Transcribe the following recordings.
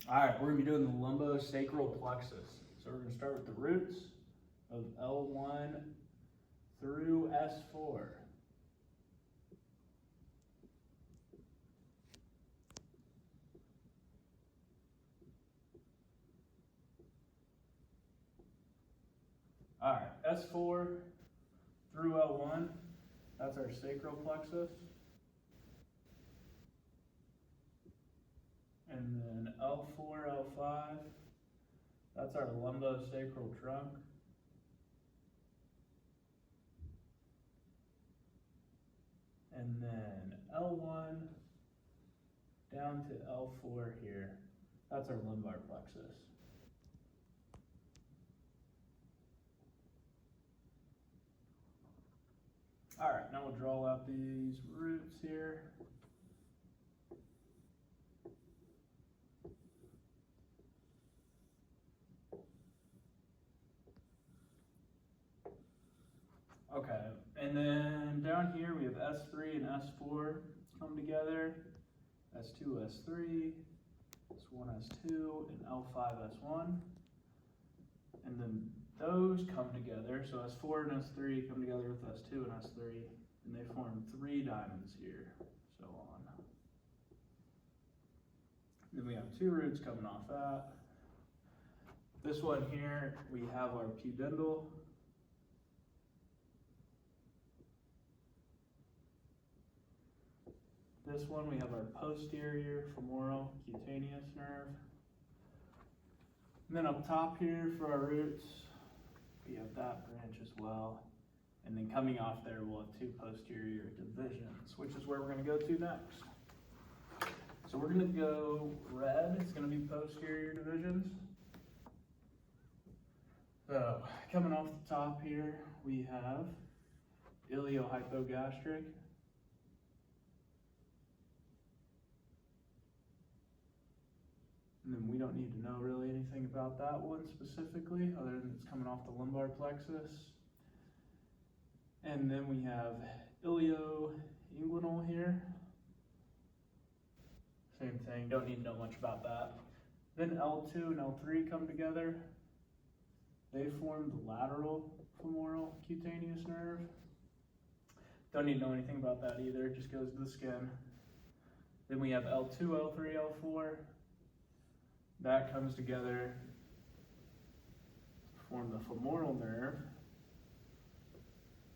All right, we're gonna be doing the lumbosacral plexus. So we're gonna start with the roots of L1 through S4. All right, S4 through L1, that's our sacral plexus. And then L4, L5, that's our lumbosacral trunk. And then L1 down to L4 here, that's our lumbar plexus. All right, now we'll draw out these roots here. Okay, and then down here we have S3 and S4 come together, S2, S3, S1, S2, and L5, S1. And then those come together, so S4 and S3 come together with S2 and S3, and they form 3 diamonds here, so on. Then we have 2 roots coming off that. This one here, we have our pudendal. This one, we have our posterior femoral cutaneous nerve. And then up top here for our roots, we have that branch as well. And then coming off there, we'll have 2 posterior divisions, which is where we're going to go to next. So we're going to go red, it's going to be posterior divisions. So coming off the top here, we have iliohypogastric. And then we don't need to know really anything about that one specifically, other than it's coming off the lumbar plexus. And then we have ilioinguinal here. Same thing, don't need to know much about that. Then L2 and L3 come together. They form the lateral femoral cutaneous nerve. Don't need to know anything about that either, it just goes to the skin. Then we have L2, L3, L4. That comes together to form the femoral nerve.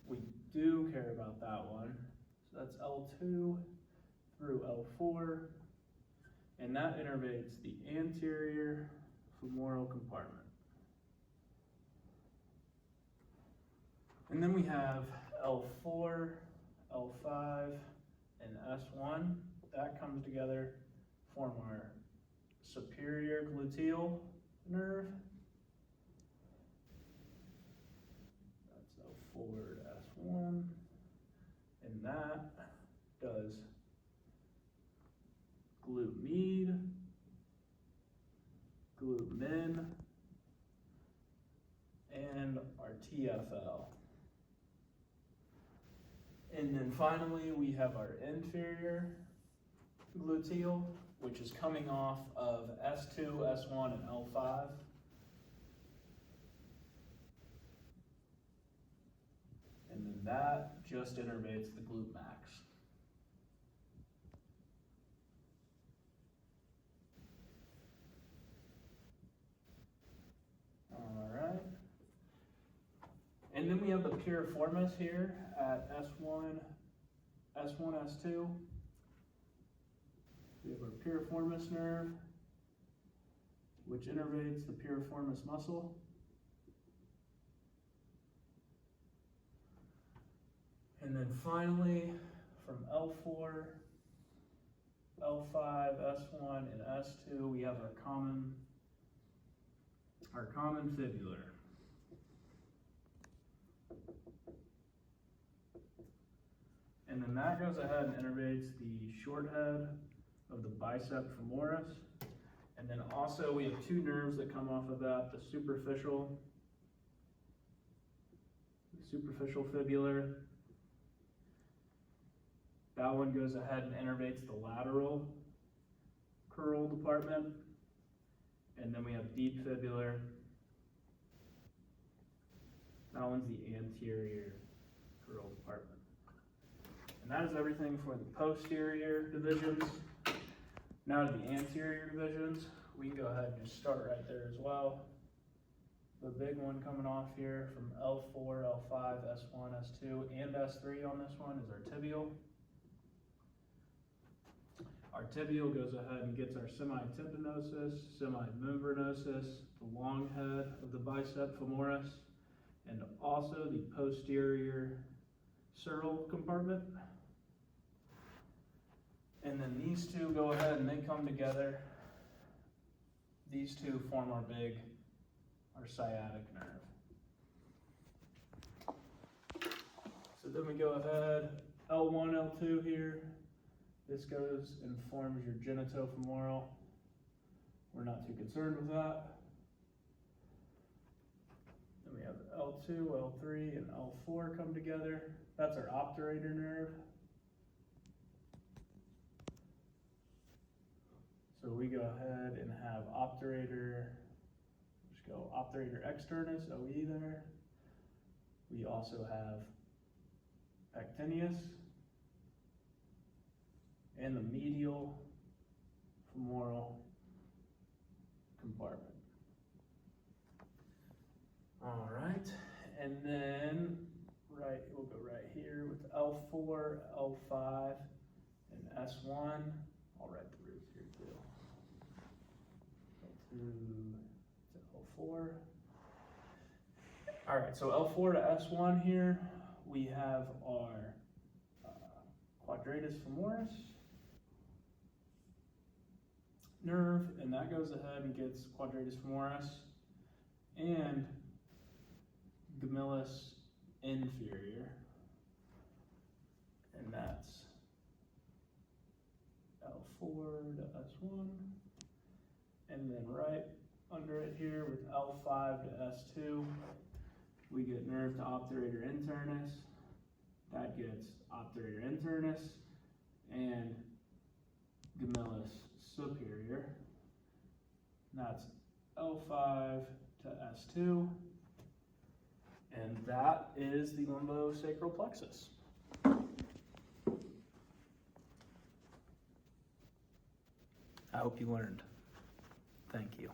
We do care about that one. So that's L2 through L4. And that innervates the anterior femoral compartment. And then we have L4, L5, and S1. That comes together, form our superior gluteal nerve. That's L4 to S1. And that does glute med, glute min, and our TFL. And then finally, we have our inferior gluteal, which is coming off of S2, S1, and L5. And then that just innervates the glute max. All right. And then we have the piriformis here at S1, S2. We have our piriformis nerve, which innervates the piriformis muscle. And then finally, from L4, L5, S1, and S2, we have our common fibular. And then that goes ahead and innervates the short head of the bicep femoris. And then also we have 2 nerves that come off of that, the superficial fibular. That one goes ahead and innervates the lateral curl department. and then we have deep fibular. That one's the anterior girdle compartment. And that is everything for the posterior divisions. Now to the anterior divisions, we can go ahead and just start right there as well. The big one coming off here from L4, L5, S1, S2, and S3 on this one is our tibial. Our tibial goes ahead and gets our semitendinosus, semimembranosus, the long head of the bicep femoris, and also the posterior sural compartment. And then these two go ahead and they come together. These two form our sciatic nerve. So then we go ahead, L1, L2 here. This goes and forms your genitofemoral. We're not too concerned with that. Then we have L2, L3, and L4 come together. That's our obturator nerve. So we go ahead and have obturator, just go obturator externus, OE there. We also have pectineus and the medial femoral compartment. All right, and then we'll go right here with L4, L5, and S1. I'll write the roots here too. L2 to L4. All right, so L4 to S1 here, we have our quadratus femoris nerve, and that goes ahead and gets quadratus femoris and gemellus inferior, and that's L4 to S1, and then right under it here with L5 to S2, we get nerve to obturator internus, that gets obturator internus and gemellus superior, and that's L5 to S2, and that is the lumbosacral plexus. I hope you learned. Thank you.